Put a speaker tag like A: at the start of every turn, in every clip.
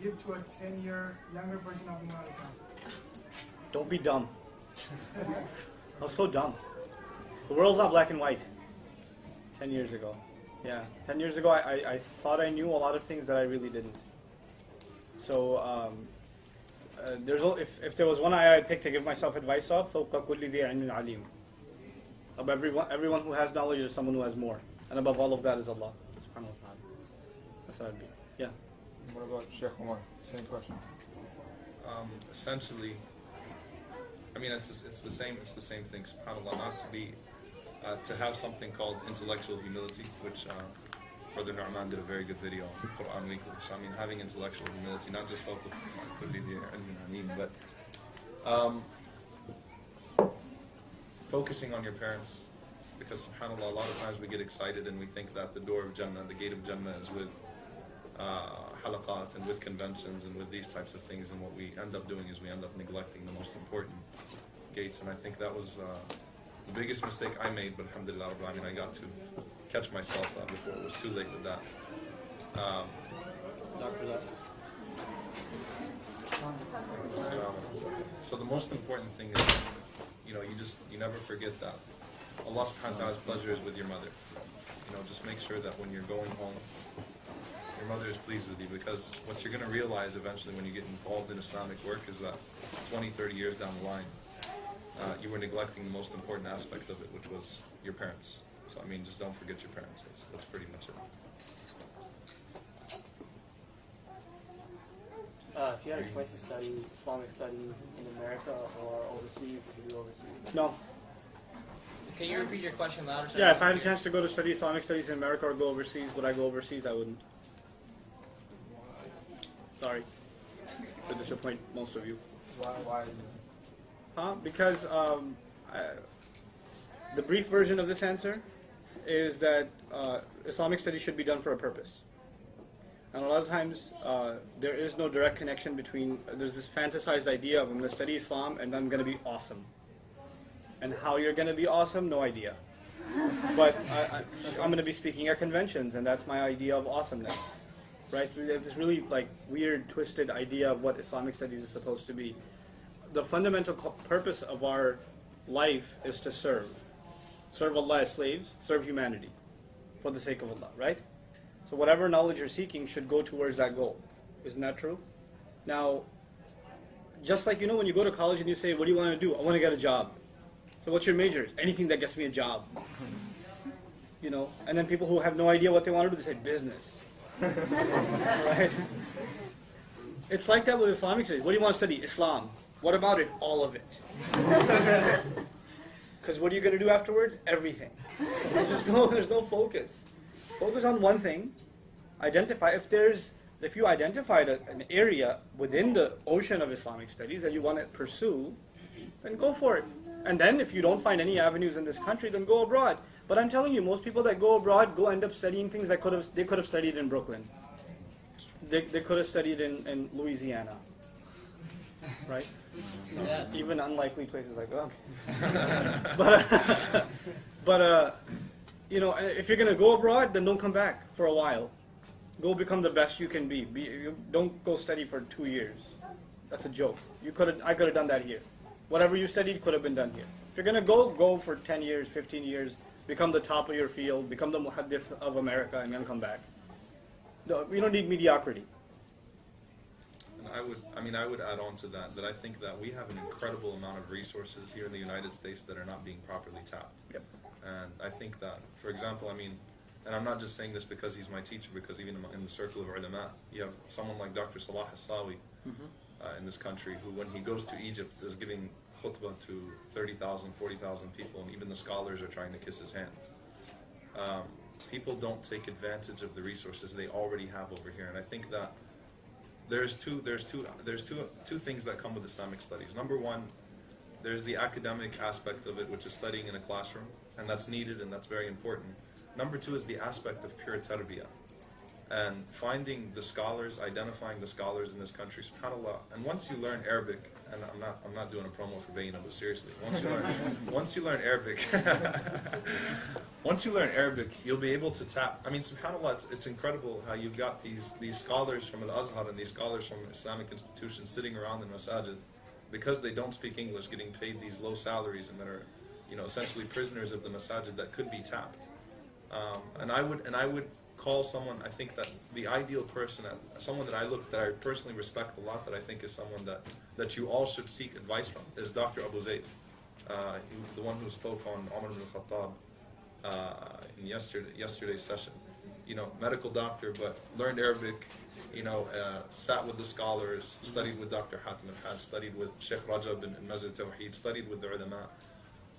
A: give to a 10-year younger version of Monica?
B: Don't be dumb. I was so dumb. The world's not black and white. 10 years ago. Yeah, 10 years ago I thought I knew a lot of things that I really didn't. So if there was one ayah I'd pick to give myself advice of, فَوْقَ كُلِّ ذِي عِلْمٍ عَلِيمٍ. Above everyone who has knowledge is someone who has more. And above all of that is Allah subhanahu wa ta'ala. That's how it'd be. Yeah.
C: What about Sheikh Omar? Same question.
D: Essentially, I mean, it's the same thing. SubhanAllah, not to be to have something called intellectual humility, which Brother Nu'man did a very good video on Quran Weekly. So I mean, having intellectual humility, not just focus on but focusing on your parents, because SubhanAllah, a lot of times we get excited and we think that the door of Jannah, the gate of Jannah, is with halaqat and with conventions and with these types of things, and what we end up doing is we end up neglecting the most important gates. And I think that was the biggest mistake I made, but alhamdulillah, I mean, I got to catch myself before it was too late with that. So the most important thing is, you never forget that Allah subhanahu wa ta'ala's pleasure is with your mother. Just make sure that when you're going home, your mother is pleased with you, because what you're going to realize eventually when you get involved in Islamic work is that 20, 30 years down the line, you were neglecting the most important aspect of it, which was your parents. So I mean, just don't forget your parents. That's pretty much it.
E: If you had a choice to study Islamic studies in America or overseas, would you do overseas?
B: No.
F: Can you repeat your question louder?
B: Yeah, if I had a chance to go to study Islamic studies in America or go overseas, would I go overseas? I wouldn't. Sorry to disappoint most of you.
C: Why is it?
B: Because the brief version of this answer is that Islamic studies should be done for a purpose. And a lot of times there is no direct connection between, there's this fantasized idea of I'm going to study Islam and I'm going to be awesome. And how you're going to be awesome, no idea. But I'm going to be speaking at conventions, and that's my idea of awesomeness. Right? We have this really weird, twisted idea of what Islamic studies is supposed to be. The fundamental purpose of our life is to serve. Serve Allah as slaves, serve humanity for the sake of Allah, right? So whatever knowledge you're seeking should go towards that goal. Isn't that true? Now, just like when you go to college and you say, what do you want to do? I want to get a job. So what's your major? Anything that gets me a job. And then people who have no idea what they want to do, they say business. Right? It's like that with Islamic studies. What do you want to study? Islam. What about it? All of it. Because what are you going to do afterwards? Everything. There's no focus. Focus on one thing. Identify. If you identified an area within the ocean of Islamic studies that you want to pursue, then go for it. And then if you don't find any avenues in this country, then go abroad. But I'm telling you, most people that go abroad end up studying things that they could have studied in Brooklyn. They could have studied in Louisiana. Right?
F: Yeah.
B: Even unlikely places like that. If you're going to go abroad, then don't come back for a while. Go become the best you can be. Don't go study for 2 years. That's a joke. I could have done that here. Whatever you studied could have been done here. If you're going to go for 10 years, 15 years, become the top of your field, become the muhaddith of America, and then come back. We don't need mediocrity.
D: And I would add on to that I think that we have an incredible amount of resources here in the United States that are not being properly tapped.
B: Yep.
D: And I think that, for example, and I'm not just saying this because he's my teacher, because even in the circle of ulama, you have someone like Dr. Salah Hassawi in this country, who when he goes to Egypt is giving khutbah to 30,000, 40,000 people, and even the scholars are trying to kiss his hand. People don't take advantage of the resources they already have over here, and I think that there's two things that come with Islamic studies. Number one, there's the academic aspect of it, which is studying in a classroom, and that's needed and that's very important. Number two is the aspect of pure tarbiyah. and finding the scholars, identifying the scholars in this country, subhanAllah. And once you learn Arabic, and I'm not doing a promo for Bayna, but seriously, once you learn Arabic, once you learn Arabic, you'll be able to tap. I mean, subhanAllah, it's incredible how you've got these scholars from Al-Azhar and these scholars from Islamic institutions sitting around in masajid, because they don't speak English, getting paid these low salaries, and that are, essentially prisoners of the masajid that could be tapped. And I would call someone, I think that the ideal person, someone that I personally respect a lot, that I think is someone that you all should seek advice from, is Dr. Abu Zayd, the one who spoke on Umar ibn al-Khattab in yesterday's session. Medical doctor, but learned Arabic, sat with the scholars, studied with Dr. Hatim al-Hajj, studied with Sheikh Rajab in Masjid Tawheed, studied with the ulama,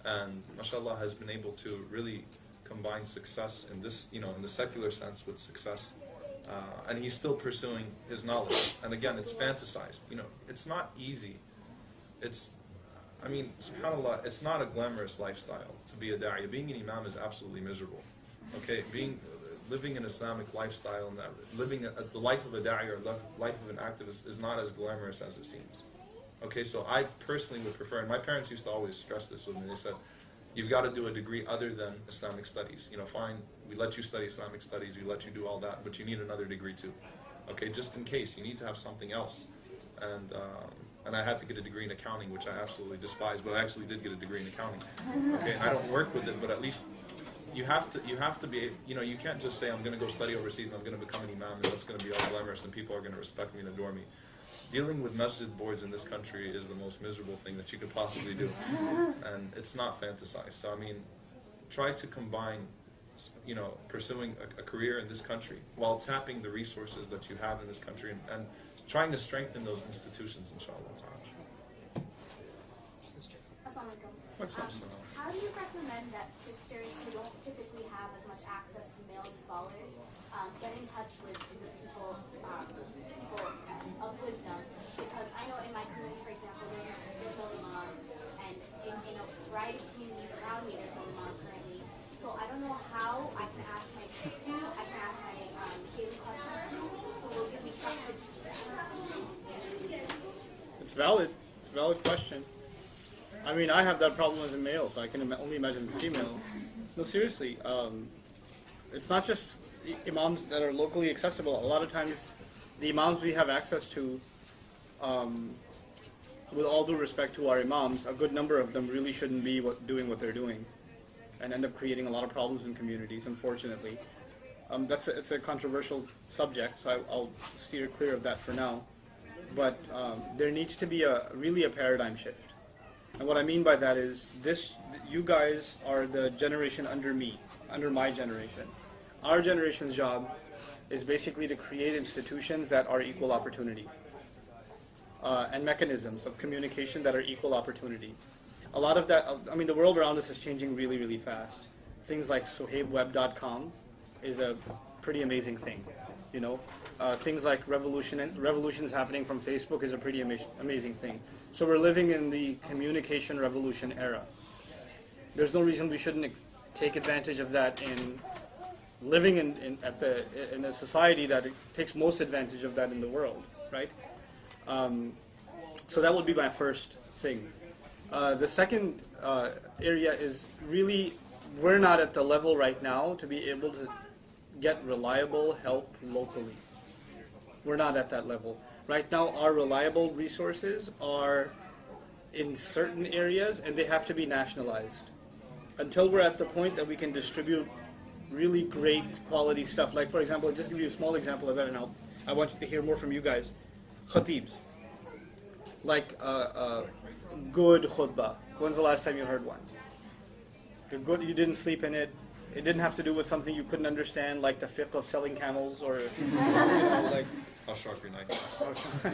D: and mashallah has been able to really combine success in this, in the secular sense with success, and he's still pursuing his knowledge. And again, it's fantasized. It's not easy. SubhanAllah, it's not a glamorous lifestyle to be a da'iyah. Being an imam is absolutely miserable. Okay, living an Islamic lifestyle and living the life of a da'iyah or life of an activist is not as glamorous as it seems. Okay, so I personally would prefer, and my parents used to always stress this with me. They said, you've got to do a degree other than Islamic studies. Fine, we let you study Islamic studies, we let you do all that, but you need another degree too. Okay, just in case, you need to have something else. And I had to get a degree in accounting, which I absolutely despise, but I actually did get a degree in accounting. Okay, and I don't work with it, but at least you have to be, you can't just say, I'm going to go study overseas and I'm going to become an imam and that's going to be all glamorous and people are going to respect me and adore me. Dealing with masjid boards in this country is the most miserable thing that you could possibly do, and it's not fantasized. So try to combine, pursuing a career in this country while tapping the resources that you have in this country and trying to strengthen those institutions, inshallah.
G: How do you recommend that sisters who don't typically have as much access to male scholars get in touch with the people of wisdom? Because I know in my community, for example, there's no imam, and in a variety of communities around me, there's no imam currently. So I don't know how I can ask my daily questions to, who will give me trusted.
B: It's valid. It's a valid question. I have that problem as a male, so I can only imagine a female. No, seriously. It's not just imams that are locally accessible. A lot of times, the imams we have access to, with all due respect to our imams, a good number of them really shouldn't be doing what they're doing, and end up creating a lot of problems in communities, unfortunately. It's a controversial subject, so I'll steer clear of that for now. But there needs to be really a paradigm shift. And what I mean by that is you guys are the generation under me, under my generation. Our generation's job is basically to create institutions that are equal opportunity, and mechanisms of communication that are equal opportunity. A lot of that, the world around us is changing really, really fast. Things like sohaibweb.com is a pretty amazing thing, Things like revolutions happening from Facebook is a pretty amazing thing. So we're living in the communication revolution era. There's no reason we shouldn't take advantage of that in living in a society that takes most advantage of that in the world, right? So that would be my first thing. The second area is really, we're not at the level right now to be able to get reliable help locally. We're not at that level. Right now, our reliable resources are in certain areas, and they have to be nationalized. Until we're at the point that we can distribute really great quality stuff, like, for example, I'll just give you a small example of that, and I want to hear more from you guys. Khatibs. Like good khutbah. When's the last time you heard one? You didn't sleep in it. It didn't have to do with something you couldn't understand, like the fiqh of selling camels, or like
D: How sharp your knife is.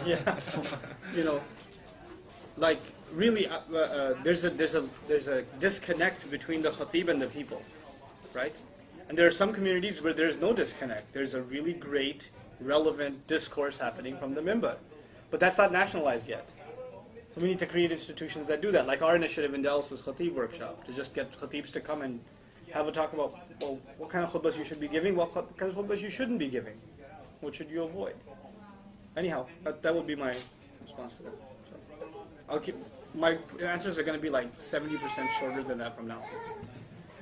B: yeah, like really, there's a disconnect between the khatib and the people, right? And there are some communities where there's no disconnect. There's a really great, relevant discourse happening from the minbar, but that's not nationalized yet. So we need to create institutions that do that. Like our initiative in Dallas was Khatib Workshop, to just get khatibs to come and have a talk about, well, what kind of khutbahs you should be giving, what kind of khutbahs you shouldn't be giving. What should you avoid? Anyhow, that would be my response to that. So, I'll keep my answers are going to be like 70% shorter than that from now.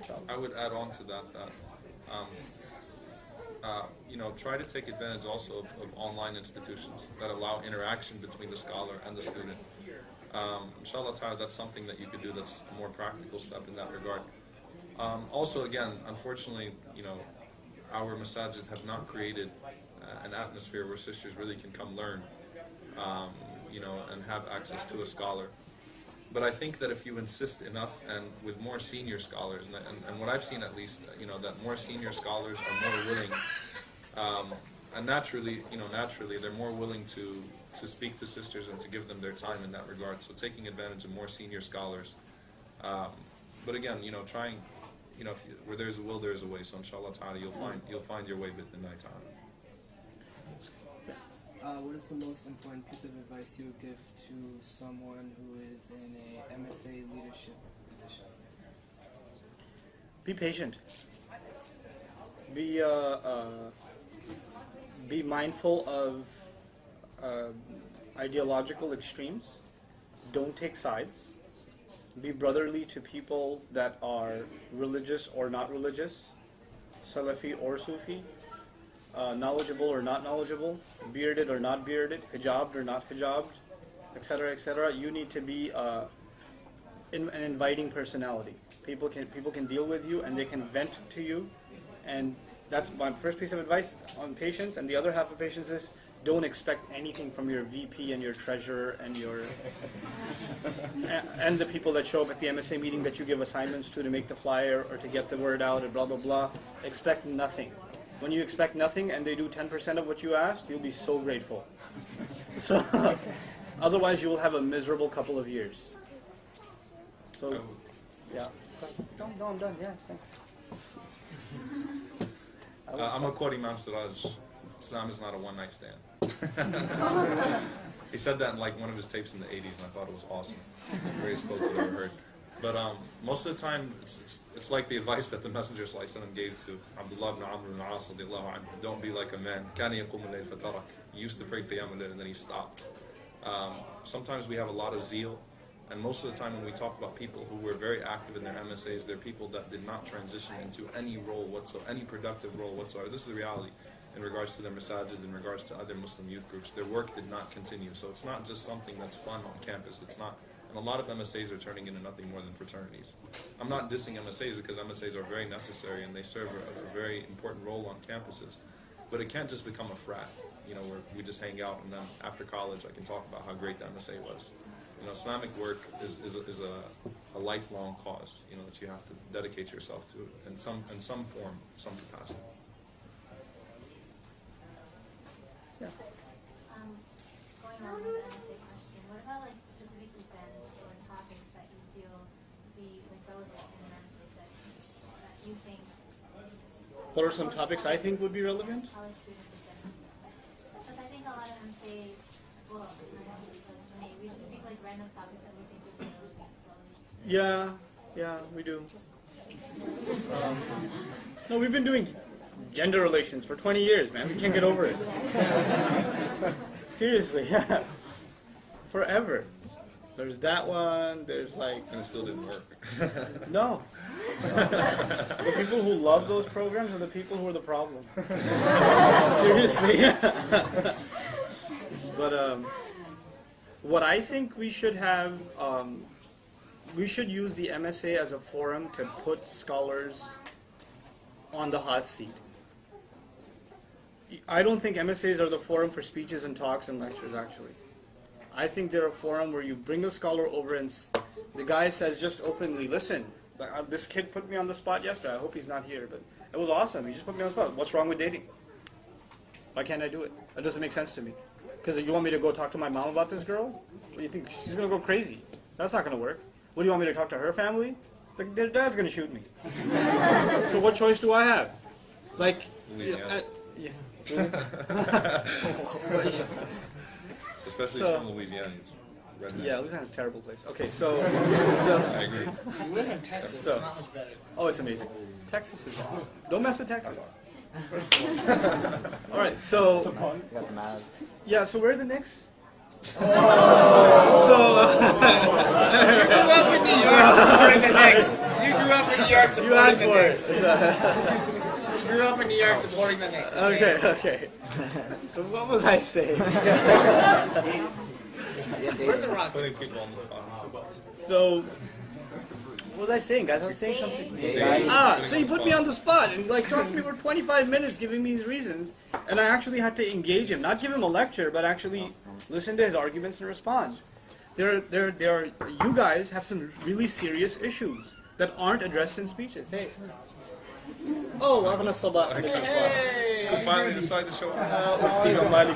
B: So,
D: I would add on to that try to take advantage also of online institutions that allow interaction between the scholar and the student. Inshallah ta'ala, that's something that you could do that's a more practical step in that regard. Also, again, unfortunately, our masajid have not created an atmosphere where sisters really can come learn, and have access to a scholar. But I think that if you insist enough, and with more senior scholars, and what I've seen at least, that more senior scholars are more willing, and naturally they're more willing to speak to sisters and to give them their time in that regard. So taking advantage of more senior scholars. But again, trying, where there's a will, there's a way. So inshallah ta'ala, you'll find your way within night time.
H: What is the most important piece of advice you would give to someone who is in a MSA leadership position?
B: be patient. Be mindful of ideological extremes. Don't take sides. Be brotherly to people that are religious or not religious, Salafi or Sufi, knowledgeable or not knowledgeable, bearded or not bearded, hijabed or not hijabed, etc., etc. You need to be an inviting personality. People can deal with you and they can vent to you, and that's my first piece of advice on patience. And the other half of patience is don't expect anything from your VP and your treasurer and your and the people that show up at the MSA meeting that you give assignments to make the flyer or to get the word out and blah blah blah. Expect nothing. When you expect nothing and they do 10% of what you asked, you'll be so grateful. So otherwise you will have a miserable couple of years. So yeah. No, I'm done. Yeah, thanks.
D: I'm a quote Imam Siraj. Islam is not a one-night stand. He said that in like one of his tapes in the 80s, and I thought it was awesome. Greatest quotes I've ever heard. But most of the time, it's like the advice that the Messenger ﷺ gave to Abdullah ibn Amr ibn al-As radiallahu anhu. Don't be like a man. كَانَ يَقُومُ اللَّيْلَ فَتَرَكَ. He used to pray Qiyam al-Layl and then he stopped. Sometimes we have a lot of zeal, and most of the time when we talk about people who were very active in their MSAs, they're people that did not transition into any role whatsoever, any productive role whatsoever. This is the reality in regards to their masajid, in regards to other Muslim youth groups. Their work did not continue. So it's not just something that's fun on campus. It's not. And a lot of MSAs are turning into nothing more than fraternities. I'm not dissing MSAs because MSAs are very necessary and they serve a very important role on campuses. But it can't just become a frat, where we just hang out and then after college I can talk about how great the MSA was. Islamic work is a lifelong cause, that you have to dedicate yourself to in some form, some capacity.
B: Yeah.
G: Going on with the MSA question, what about like specific events or topics that you feel would be like relevant in an MSA setting that you think?
B: What are some topics I think would be relevant?
G: College students again. Because I think a lot of MSA, well, not necessarily, but for me, we just pick like random topics that we think would be relevant.
B: Yeah, we do. No, we've been doing gender relations for 20 years, man. We can't get over it. Seriously, yeah. Forever. There's that one, there's like...
D: And it still didn't work.
B: No. The people who love those programs are the people who are the problem. Seriously. But what I think we should have... we should use the MSA as a forum to put scholars on the hot seat. I don't think MSAs are the forum for speeches and talks and lectures, actually. I think they're a forum where you bring a scholar over and the guy says just openly, listen, this kid put me on the spot yesterday. I hope he's not here, but it was awesome. He just put me on the spot. What's wrong with dating? Why can't I do it? It doesn't make sense to me. Because you want me to go talk to my mom about this girl? What do you think? She's going to go crazy. That's not going to work. What do you want me to talk to her family? Their dad's going to shoot me. So what choice do I have? Like,
D: Louisiana.
B: yeah. Really?
D: Especially
B: So-
D: from Louisiana. Redneck.
B: Yeah, Louisiana's a terrible place. Okay, so
D: I agree.
F: You live in Texas,
B: So-
F: it's not much better.
B: oh, it's amazing. Texas is awesome. Don't mess with Texas. All right, so
I: Got the mad.
B: yeah, so where are the Knicks?
F: You grew up in New York supporting the Knicks. You grew up in New York
B: You
F: supporting
B: asked
F: the
B: for
F: Knicks.
B: it.
F: You grew up in New York supporting the Knicks.
B: Okay. So what was I saying?
F: We're the Rockets.
D: Putting people on the spot.
B: So what was I saying, guys? I was saying something.
D: Dating,
B: So you put me on the spot and like talked to me for 25 minutes giving me these reasons, and I actually had to engage him, not give him a lecture, but actually listen to his arguments and respond. You guys have some really serious issues that aren't addressed in speeches. Hey. Oh, welcome to Sabah.
F: Hey!
D: We finally decided to show up.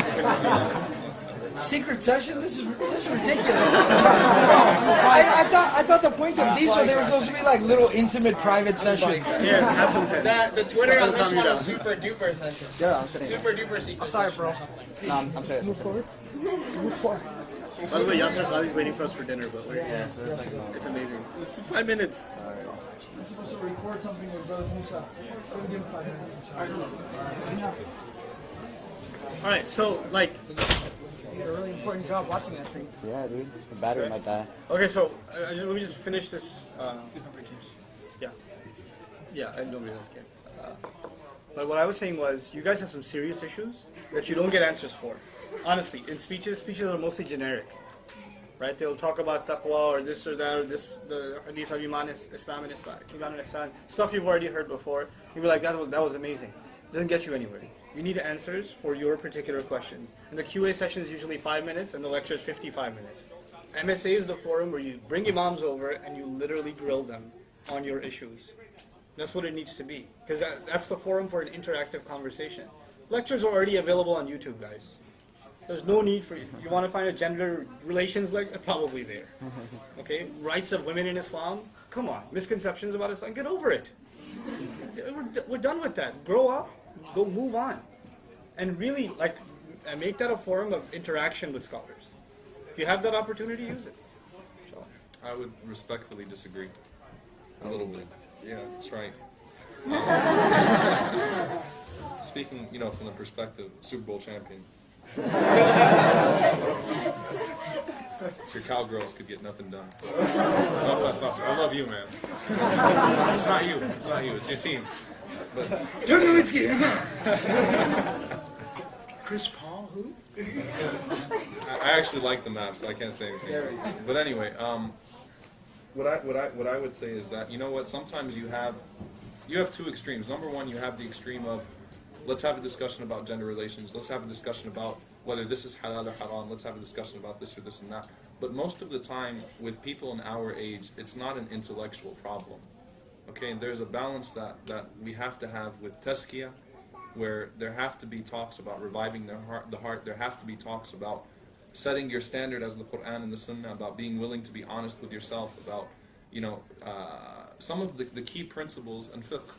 J: Secret session? This is ridiculous. I thought the point of these was they were supposed to be like little intimate private sessions.
B: Here, have some pens.
F: The Twitter on this one is super duper session.
I: Yeah, I'm sitting.
F: Super duper secret.
J: Sorry, bro.
I: No, I'm serious.
J: Move forward.
B: By the way, Yasser Khali's waiting for us for dinner, but it's amazing. It's 5 minutes.
J: I'm supposed to record something with Brother Musa. So we give him 5 minutes.
B: All right, so like,
J: You did a really important job watching that thing.
I: Yeah, dude. The battery might die.
B: okay, so let me just finish this. Yeah, I don't realize game. But what I was saying was, you guys have some serious issues that you don't get answers for. Honestly, in speeches are mostly generic, right? They'll talk about taqwa or this or that or this, the hadith of Iman, Islam and Ihsan, stuff you've already heard before. You'll be like, that was amazing. Doesn't get you anywhere. You need answers for your particular questions. And the QA session is usually 5 minutes, and the lecture is 55 minutes. MSA is the forum where you bring imams over and you literally grill them on your issues. That's what it needs to be, because that's the forum for an interactive conversation. Lectures are already available on YouTube, guys. There's no need for you. You want to find a gender relations lecture? Probably there. Okay, rights of women in Islam? Come on, misconceptions about Islam? Get over it. We're done with that. Grow up. Go move on, and really make that a forum of interaction with scholars. If you have that opportunity, use it.
D: I would respectfully disagree. A little bit. Yeah, that's right. Speaking, from the perspective, Super Bowl champion. Your cowgirls could get nothing done. No offense, Nasser. I love you, man. It's not you. It's not you. It's your team. But
J: Chris Paul, who?
D: I actually like the Mavs, so I can't say anything. But anyway, what I would say is that, you know what, sometimes you have two extremes. Number one, you have the extreme of, let's have a discussion about gender relations, let's have a discussion about whether this is halal or haram, let's have a discussion about this or this and that. But most of the time, with people in our age, it's not an intellectual problem. Okay, there's a balance that we have to have with tazkiyah, where there have to be talks about reviving the heart. There have to be talks about setting your standard as the Quran and the Sunnah, about being willing to be honest with yourself, about some of the key principles in fiqh,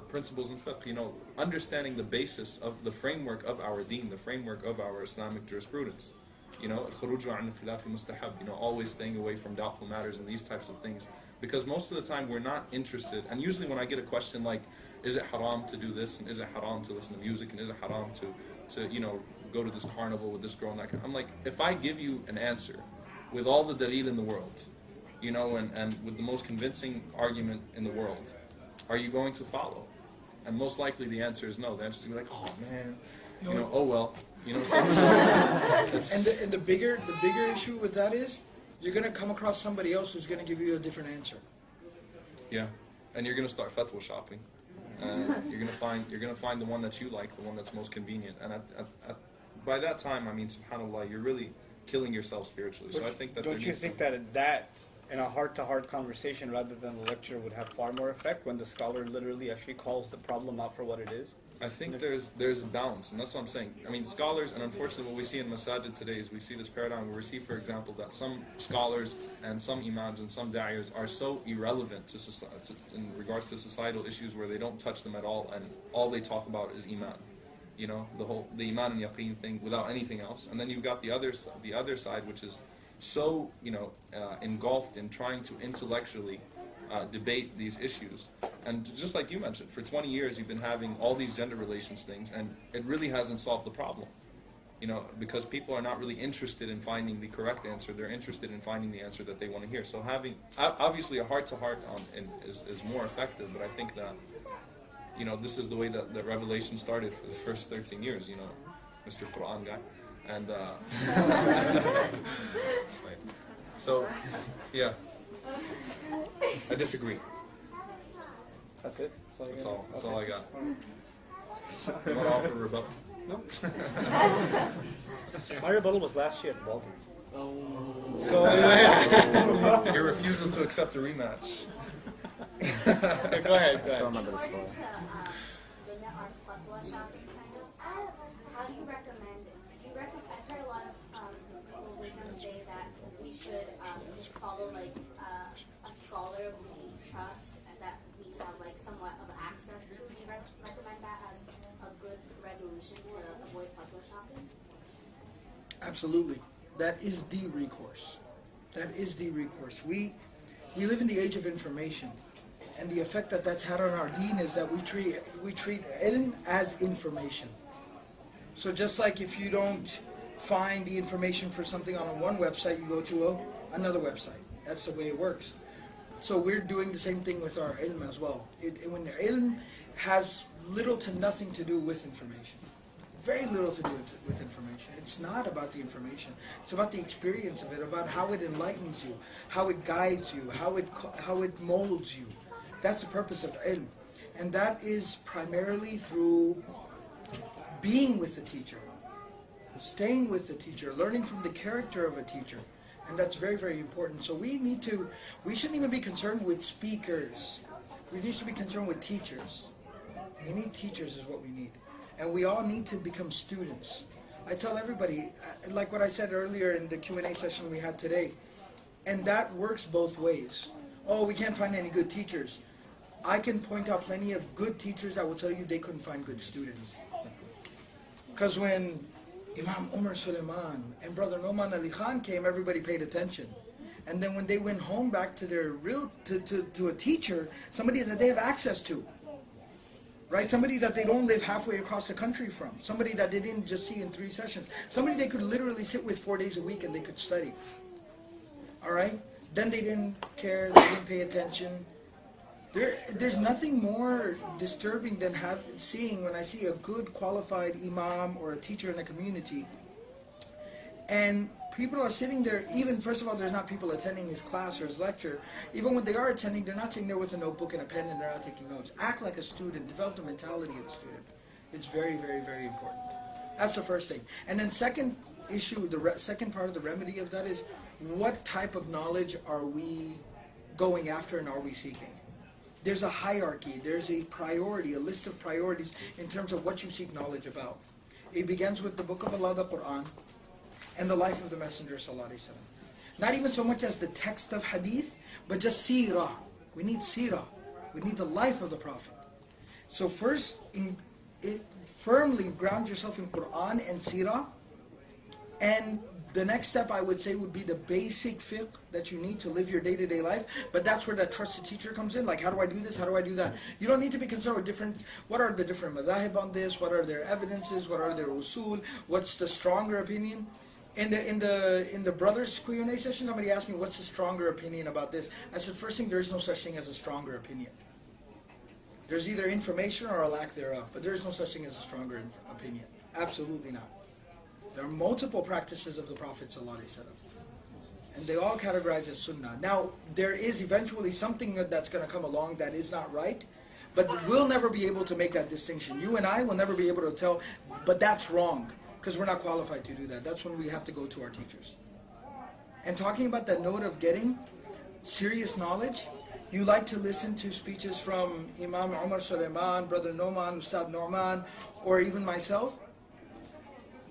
D: principles in fiqh, understanding the basis of the framework of our deen, the framework of our Islamic jurisprudence. Always staying away from doubtful matters and these types of things. Because most of the time we're not interested, and usually when I get a question like, is it haram to do this, and is it haram to listen to music, and is it haram to go to this carnival with this girl and that kind, I'm like, if I give you an answer with all the dalil in the world, and with the most convincing argument in the world, are you going to follow? And most likely the answer is no. The answer is going to be like, oh man, oh well,
J: And the bigger issue with that is, you're going to come across somebody else who's going to give you a different answer.
D: Yeah, and you're going to start fatwa shopping. You're going to find the one that you like, the one that's most convenient. And by that time, I mean, subhanAllah, you're really killing yourself spiritually. So I think that
B: don't you think that in a heart-to-heart conversation rather than a lecture would have far more effect when the scholar literally actually calls the problem out for what it is?
D: I think there's a balance, and that's what I'm saying. I mean, scholars, and unfortunately what we see in masajid today is we see this paradigm where we see, for example, that some scholars and some imams and some da'iyas are so irrelevant to society, in regards to societal issues, where they don't touch them at all, and all they talk about is iman. The iman and yaqeen thing without anything else. And then you've got the other side, which is so engulfed in trying to intellectually debate these issues. And just like you mentioned, for 20 years you've been having all these gender relations things, and it really hasn't solved the problem. You know, because people are not really interested in finding the correct answer. They're interested in finding the answer that they want to hear. So having, obviously a heart-to-heart is more effective, but I think that, you know, this is the way that the revelation started for the first 13 years, you know, Mr. Quran guy. And, so, yeah. I disagree.
B: That's it?
D: That's all I got. You want to offer a rebuttal?
B: No. My rebuttal was last year at Baldwin.
H: Oh.
B: So,
D: Your refusal to accept a rematch.
B: Go ahead.
I: I remember the story.
G: The our fatwa shopping kind of. How do you recommend? I've heard a lot of people wisdom say that we should just follow like a scholar who we trust and that we have like somewhat of access to. Do you recommend that as a good resolution to avoid fatwa shopping?
J: Absolutely. That is the recourse. That is the recourse. We live in the age of information, and the effect that that's had on our deen is that we treat ilm as information. So just like if you don't find the information for something on one website, you go to another website. That's the way it works. So we're doing the same thing with our ilm as well. When the ilm has little to nothing to do with information. Very little to do with information. It's not about the information. It's about the experience of it, about how it enlightens you, how it guides you, how it molds you. That's the purpose of ilm. And that is primarily through being with the teacher, staying with the teacher, learning from the character of a teacher. And that's very, very important. So we shouldn't even be concerned with speakers. We need to be concerned with teachers. We need teachers is what we need. And we all need to become students. I tell everybody, like what I said earlier in the Q&A session we had today, and that works both ways. Oh, we can't find any good teachers. I can point out plenty of good teachers that will tell you they couldn't find good students. Because when Imam Umar Suleiman and Brother Noman Ali Khan came, everybody paid attention. And then when they went home back to their to a teacher, somebody that they have access to, right? Somebody that they don't live halfway across the country from. Somebody that they didn't just see in 3 sessions. Somebody they could literally sit with 4 days a week and they could study. All right? Then they didn't care, they didn't pay attention. There's nothing more disturbing than seeing when I see a good qualified imam or a teacher in a community and people are sitting there, even first of all there's not people attending his class or his lecture. Even when they are attending, they're not sitting there with a notebook and a pen and they're not taking notes. Act like a student, develop the mentality of a student. It's very, very, very important. That's the first thing. And then second issue, second part of the remedy of that is what type of knowledge are we going after and are we seeking? There's a hierarchy, there's a priority, a list of priorities in terms of what you seek knowledge about. It begins with the Book of Allah, the Quran, and the life of the Messenger sallallahu alaihi wasallam. Not even so much as the text of hadith, but just seerah. We need seerah. We need the life of the Prophet. So first, firmly ground yourself in Quran and seerah, and the next step I would say would be the basic fiqh that you need to live your day-to-day life. But that's where that trusted teacher comes in. Like, how do I do this? How do I do that? You don't need to be concerned with what are the different madhahib on this? What are their evidences? What are their usul? What's the stronger opinion? In the brothers Q&A session, somebody asked me, what's the stronger opinion about this? I said, first thing, there is no such thing as a stronger opinion. There's either information or a lack thereof, but there is no such thing as a stronger opinion. Absolutely not. There are multiple practices of the Prophet ﷺ, and they all categorize as sunnah. Now, there is eventually something that's going to come along that is not right, but we'll never be able to make that distinction. You and I will never be able to tell, but that's wrong, because we're not qualified to do that. That's when we have to go to our teachers. And talking about that note of getting serious knowledge, you like to listen to speeches from Imam Umar Suleiman, Brother Noman, Ustad Norman, or even myself.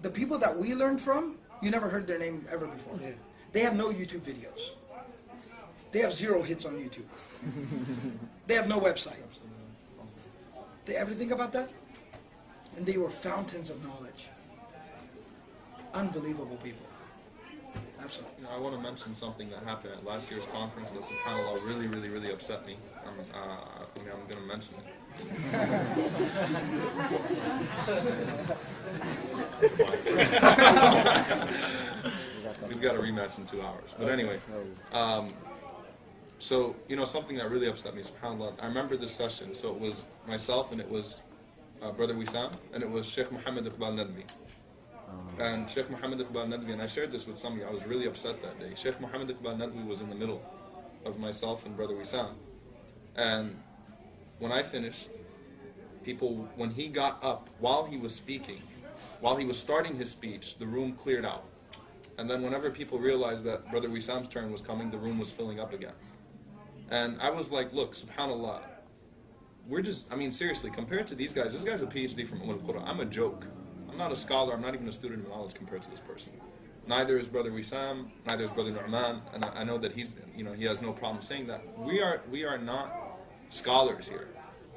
J: The people that we learned from, you never heard their name ever before. Yeah. They have no YouTube videos. They have 0 hits on YouTube. They have no website. They ever think about that? And they were fountains of knowledge. Unbelievable people. Absolutely.
D: You know, I want to mention something that happened at last year's conference that subhanAllah really upset me. I'm going to mention it. We've got a rematch in 2 hours. But anyway, so, you know, something that really upset me, subhanAllah, I remember this session. So it was myself and it was Brother Wissam and it was Sheikh Muhammad Iqbal Nadwi. And Sheikh Muhammad Iqbal Nadwi, and I shared this with somebody, I was really upset that day. Sheikh Muhammad Iqbal Nadwi was in the middle of myself and Brother Wissam. And when I finished, people, when he got up, while he was speaking, while he was starting his speech, the room cleared out. And then whenever people realized that Brother Wissam's turn was coming, the room was filling up again. And I was like, look, subhanAllah, we're just, I mean, seriously, compared to these guys, this guy's a PhD from Al-Quran. I'm a joke. I'm not a scholar, I'm not even a student of knowledge compared to this person. Neither is Brother Wissam, neither is Brother Nu'man, and I know that he's, you know, he has no problem saying that. We are not scholars here.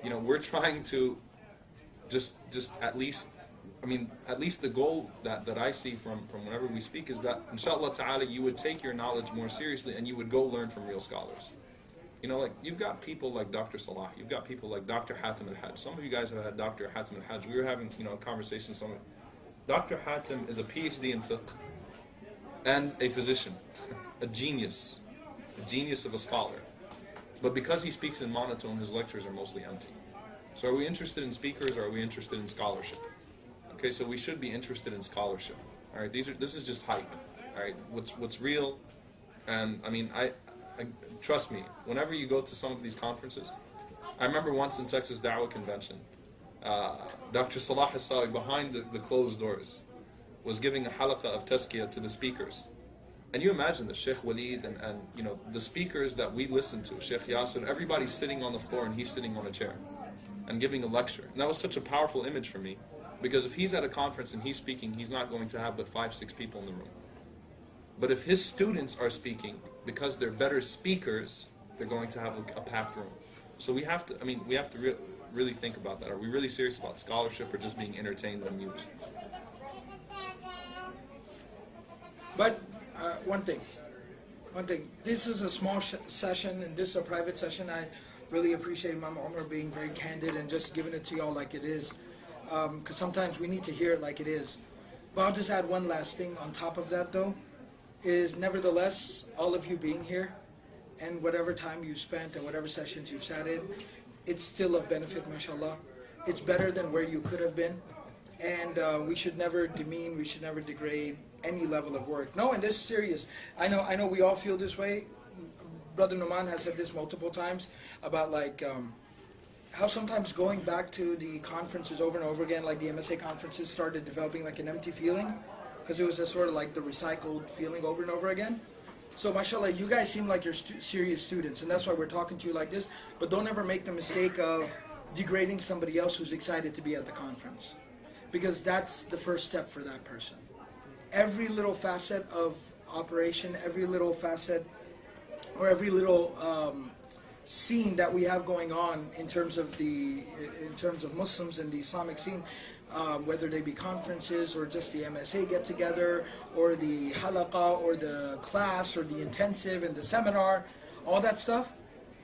D: You know, we're trying to just at least, I mean, at least the goal that I see from whenever we speak is that, inshallah ta'ala, you would take your knowledge more seriously and you would go learn from real scholars. You know, like, you've got people like Dr. Salah, you've got people like Dr. Hatim al-Hajj. Some of you guys have had Dr. Hatim al-Hajj. We were having, you know, a conversation. Dr. Hatim is a PhD in fiqh and a physician, a genius of a scholar. But because he speaks in monotone, his lectures are mostly empty. So are we interested in speakers or are we interested in scholarship? Okay, so we should be interested in scholarship. All right, this is just hype. All right, what's real, and I mean, I trust me. Whenever you go to some of these conferences, I remember once in Texas Dawah Convention, Dr. Salah Hassawi, behind the closed doors, was giving a halaqah of tazkiyah to the speakers. And you imagine that Sheikh Walid and you know, the speakers that we listen to, Sheikh Yasir, everybody's sitting on the floor and he's sitting on a chair and giving a lecture. And that was such a powerful image for me, because if he's at a conference and he's speaking, he's not going to have but 5-6 people in the room. But if his students are speaking, because they're better speakers, they're going to have a packed room. So we have to, I mean, we have to really think about that. Are we really serious about scholarship or just being entertained and amused?
J: But one thing, this is a small session and this is a private session. I really appreciate Imam Omar being very candid and just giving it to y'all like it is. Because sometimes we need to hear it like it is. But I'll just add one last thing on top of that though, is nevertheless, all of you being here, and whatever time you spent and whatever sessions you've sat in, it's still of benefit, mashallah. It's better than where you could have been. And we should never demean, we should never degrade any level of work. No, and this is serious. I know we all feel this way. Brother Numan has said this multiple times about like how sometimes going back to the conferences over and over again, like the MSA conferences, started developing like an empty feeling, because it was just sort of like the recycled feeling over and over again. So mashallah, you guys seem like you're serious students, and that's why we're talking to you like this. But don't ever make the mistake of degrading somebody else who's excited to be at the conference, because that's the first step for that person. Every little facet of operation, every little facet, or every little scene that we have going on in terms of Muslims in the Islamic scene, whether they be conferences or just the MSA get-together or the halaqah or the class or the intensive and the seminar, all that stuff,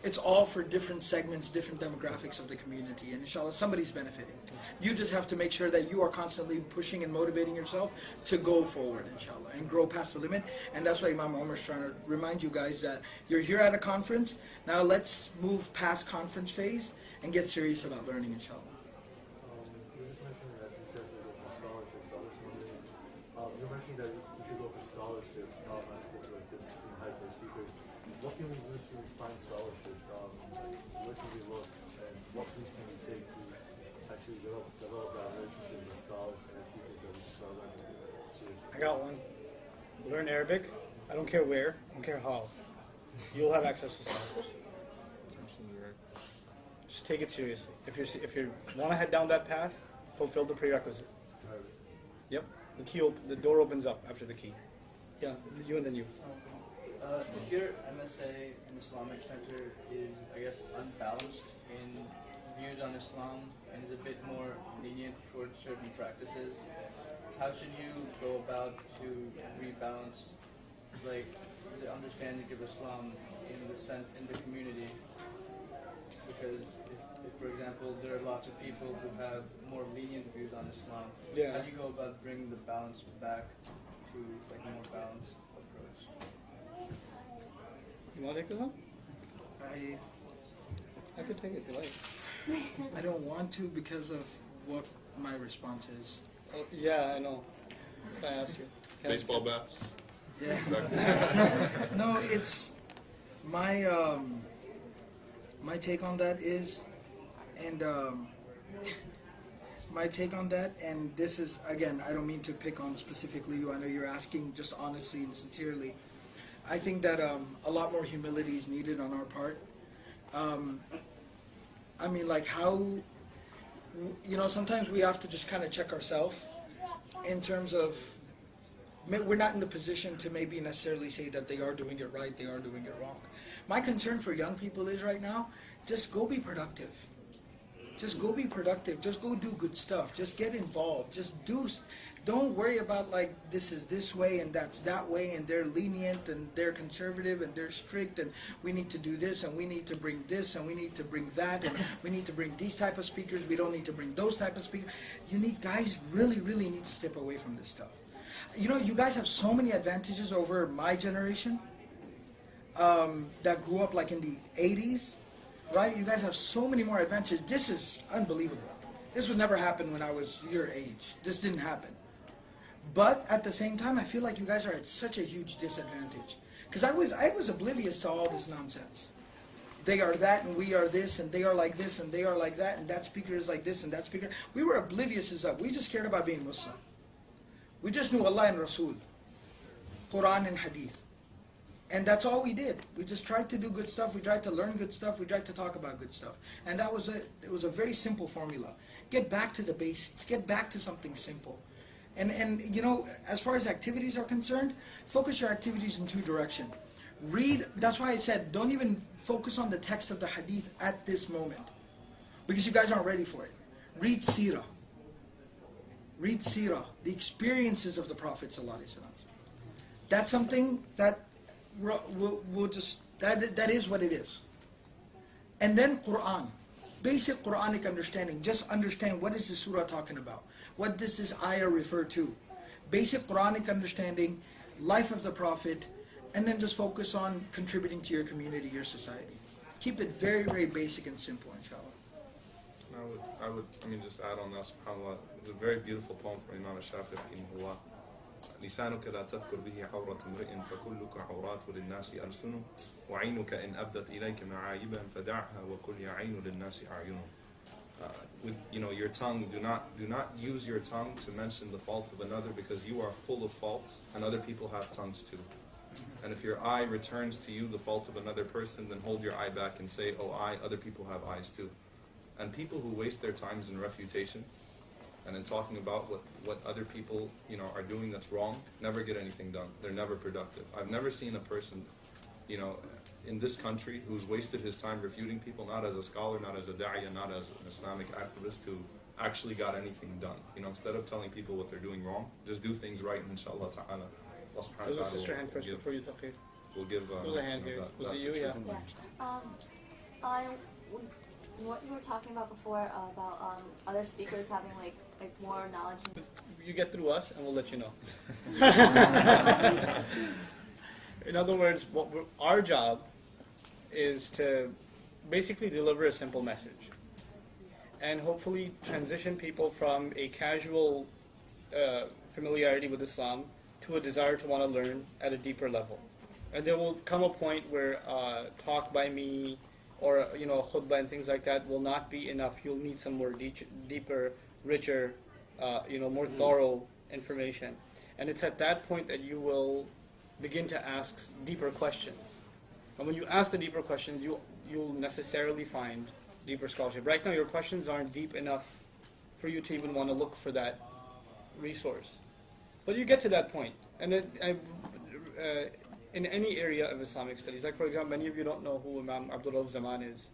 J: it's all for different segments, different demographics of the community, and inshallah somebody's benefiting. You just have to make sure that you are constantly pushing and motivating yourself to go forward, inshallah, and grow past the limit. And that's why Imam Omar is trying to remind you guys that you're here at a conference. Now let's move past conference phase and get serious about learning, inshallah.
K: You just mentioned that you said you go for scholarships. I was wondering, you mentioned that you should go for scholarships, schools like this, in hyper speakers. What can we do to find scholarship? Where can we look? And what tools can we take to actually develop that relationship with scholars and teachers that we can start learning?
B: I got one. Learn Arabic. I don't care where. I don't care how. You'll have access to scholars.
D: Absolutely right.
B: Just take it seriously. If you want to head down that path, fulfill the prerequisite. Yep. The door opens up after the key. Yeah. You and then you.
E: If your MSA in Islamic Center is, I guess, unbalanced in views on Islam and is a bit more lenient towards certain practices, how should you go about to rebalance like the understanding of Islam in the community? Because if, for example, there are lots of people who have more lenient views on Islam,
B: Yeah.
E: how do you go about bringing the balance back to like a more balanced approach?
B: You want to take this one? I could take it if you like.
J: I don't want to because of what my response is.
B: Oh, yeah, I know. That's why I asked you.
D: Baseball bats.
J: Yeah. No, it's my my take on that is, and my take on that, and this is again, I don't mean to pick on specifically you. I know you're asking just honestly and sincerely. I think that a lot more humility is needed on our part. I mean, like how, you know, sometimes we have to just kind of check ourselves in terms of, we're not in the position to maybe necessarily say that they are doing it right, they are doing it wrong. My concern for young people is right now, just go be productive. Just go be productive. Just go do good stuff. Just get involved. Just do. Don't worry about like this is this way and that's that way and they're lenient and they're conservative and they're strict and we need to do this and we need to bring this and we need to bring that and we need to bring these type of speakers. We don't need to bring those type of speakers. You need guys really need to step away from this stuff. You know, you guys have so many advantages over my generation that grew up like in the 80s. Right? You guys have so many more advantages. This is unbelievable. This would never happen when I was your age. This didn't happen. But at the same time, I feel like you guys are at such a huge disadvantage. Because I was oblivious to all this nonsense. They are that and we are this and they are like this and they are like that and that speaker is like this and that speaker. We were oblivious as up. We just cared about being Muslim. We just knew Allah and Rasul, Quran and Hadith. And that's all we did. We just tried to do good stuff. We tried to learn good stuff. We tried to talk about good stuff. And that was it. It was a very simple formula. Get back to the basics. Get back to something simple. And you know, as far as activities are concerned, focus your activities in two directions. Read, that's why I said, don't even focus on the text of the hadith at this moment. Because you guys aren't ready for it. Read seerah. Read seerah. The experiences of the Prophet ﷺ. That's something that we'll just, that is what it is. And then Quran, basic Quranic understanding. Just understand, what is this surah talking about? What does this ayah refer to? Basic Quranic understanding, life of the Prophet, and then just focus on contributing to your community, your society. Keep it very basic and simple, inshallah.
D: I mean, just add on that, subhanAllah, it's a very beautiful poem from Imam al-Shafi'i, rahimahullah. لسانك لا تذكر به عورة امرئ فكلك عورات للناس ألسن وعينك إن أبدت إليك معايبا فدعها وقل يا عين للناس أعين. With your tongue, do not use your tongue to mention the fault of another, because you are full of faults and other people have tongues too. And if your eye returns to you the fault of another person, then hold your eye back and say, oh eye, other people have eyes too. And people who waste their times in refutation and in talking about what other people are doing that's wrong, never get anything done. They're never productive. I've never seen a person in this country who's wasted his time refuting people, not as a scholar, not as a da'iyah, not as an Islamic activist, who actually got anything done. Instead of telling people what they're doing wrong, just do things right, and inshallah ta'ala.
B: There's a sister hand first before you, Taqir.
D: We'll give
B: There's a hand here. Was it you? Yeah.
G: What you were talking about before about other speakers having like more knowledge.
B: You get through us, and we'll let you know. In other words, our job is to basically deliver a simple message, and hopefully transition people from a casual familiarity with Islam to a desire to want to learn at a deeper level. And there will come a point where talk by me or khutbah and things like that will not be enough. You'll need some more deeper, richer, more thorough information. And it's at that point that you will begin to ask deeper questions. And when you ask the deeper questions, you'll necessarily find deeper scholarship. Right now, your questions aren't deep enough for you to even want to look for that resource. But you get to that point. And then, in any area of Islamic studies, like for example, many of you don't know who Imam Abdul Rauf Zaman is.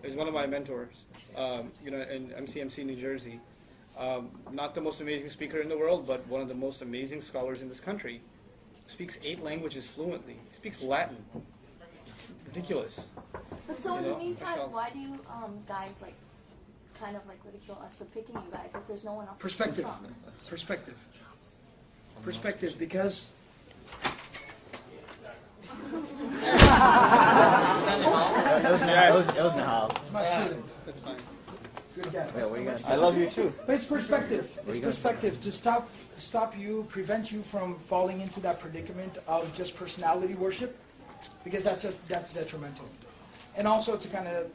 B: He's one of my mentors, in MCMC, New Jersey. Not the most amazing speaker in the world, but one of the most amazing scholars in this country. speaks 8 languages fluently. He speaks Latin. Ridiculous.
L: But so in
B: You
L: the
B: know,
L: meantime,
B: Michelle.
L: why do you guys like kind of like ridicule us for picking you guys if there's no one else to
J: Perspective.
L: choose from?
J: Perspective, because
I: It was Nahal.
J: it's my student.
B: That's fine.
J: Good guy.
I: Wait, what are you guys? I love you too.
J: But it's perspective.
I: What are
J: It's
I: you gonna
J: perspective to stop you, prevent you from falling into that predicament of just personality worship, because that's detrimental, and also to kind of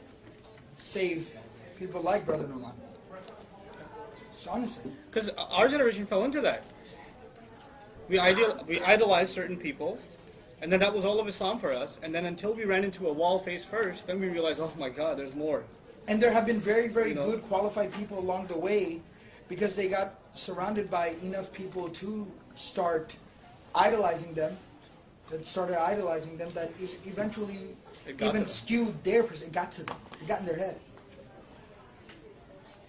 J: save people like Brother Noman. So honestly,
B: Because our generation fell into that. We idolized certain people, and then that was all of Islam for us. And then until we ran into a wall face first, then we realized, oh my God, there's more.
J: and there have been very, very
B: You know?
J: good qualified people along the way, because they got surrounded by enough people to start idolizing them, that it eventually
B: It got to
J: even
B: them.
J: skewed their it got to them. It got in their head.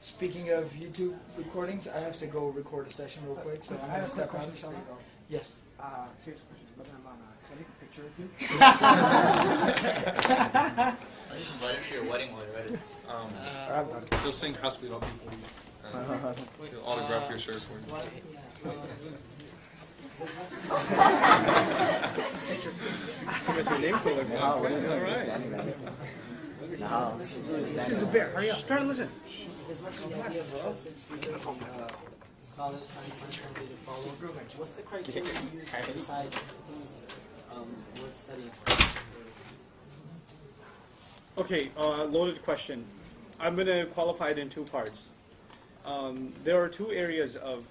J: Speaking of YouTube recordings, I have to go record a session real quick, so I'm going to step out, inshallah. Yes.
A: Serious question. Brother Noman, can I take a picture with you?
M: I just invited to your wedding while you're at it.
D: He'll sing Hasbi Rabbi for you. And he'll autograph your shirt for you.
B: Got your name cooler.
I: Nahal, what are you doing?
B: All right.
I: Standing there. Nahal.
B: This is a bear. Hurry up. Just try to listen.
H: As much as the idea of trusted speakers and scholars trying to find somebody to follow, what's the criteria you use to decide who's worth studying?
B: Okay, loaded question. I'm going to qualify it in 2 parts. There are 2 areas of